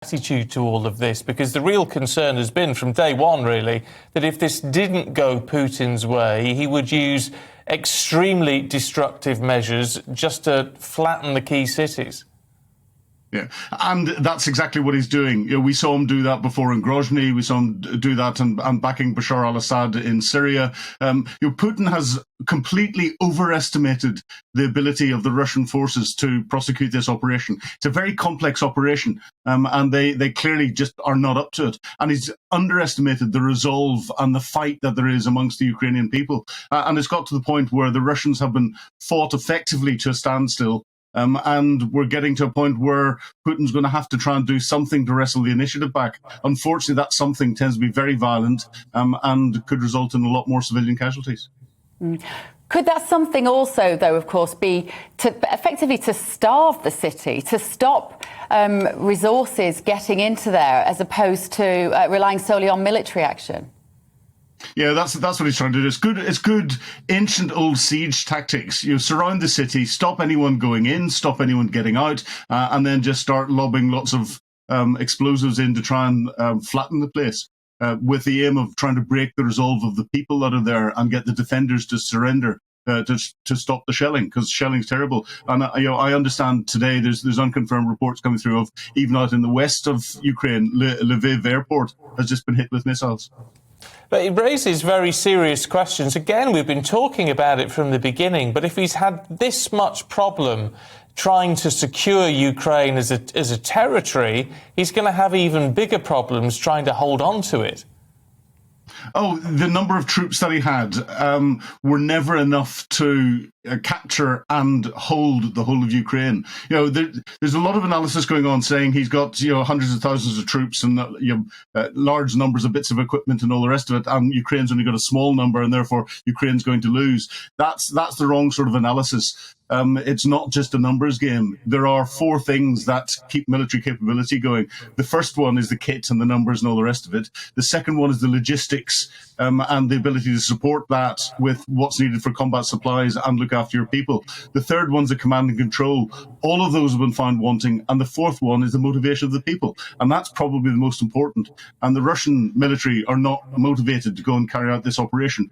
attitude to all of this? Because the real concern has been from day one, really, that if this didn't go Putin's way, he would use extremely destructive measures just to flatten the key cities. Yeah, and that's exactly what he's doing. You know, we saw him do that before in Grozny. We saw him do that and backing Bashar al-Assad in Syria. Putin has completely overestimated the ability of the Russian forces to prosecute this operation. It's a very complex operation, and they clearly just are not up to it. And he's underestimated the resolve and the fight that there is amongst the Ukrainian people. And it's got to the point where the Russians have been fought effectively to a standstill. And we're getting to a point where Putin's going to have to try and do something to wrestle the initiative back. Unfortunately, that something tends to be very violent and could result in a lot more civilian casualties. Could that something also, though, of course, be effectively to starve the city, to stop resources getting into there, as opposed to relying solely on military action? Yeah, that's what he's trying to do. It's good ancient old siege tactics. You surround the city, stop anyone going in, stop anyone getting out, and then just start lobbing lots of explosives in to try and flatten the place, with the aim of trying to break the resolve of the people that are there and get the defenders to surrender. To stop the shelling, because shelling's terrible. And I understand today there's unconfirmed reports coming through of even out in the west of Ukraine, Lviv airport has just been hit with missiles. But it raises very serious questions. Again, we've been talking about it from the beginning, but if he's had this much problem trying to secure Ukraine as a territory, he's going to have even bigger problems trying to hold on to it. Oh, the number of troops that he had were never enough to capture and hold the whole of Ukraine. There's a lot of analysis going on saying he's got hundreds of thousands of troops and large numbers of bits of equipment and all the rest of it, and Ukraine's only got a small number, and therefore Ukraine's going to lose. That's the wrong sort of analysis. It's not just a numbers game. There are four things that keep military capability going. The first one is the kit and the numbers and all the rest of it. The second one is the logistics and the ability to support that with what's needed for combat supplies and look after your people. The third one's the command and control. All of those have been found wanting. And the fourth one is the motivation of the people. And that's probably the most important. And the Russian military are not motivated to go and carry out this operation.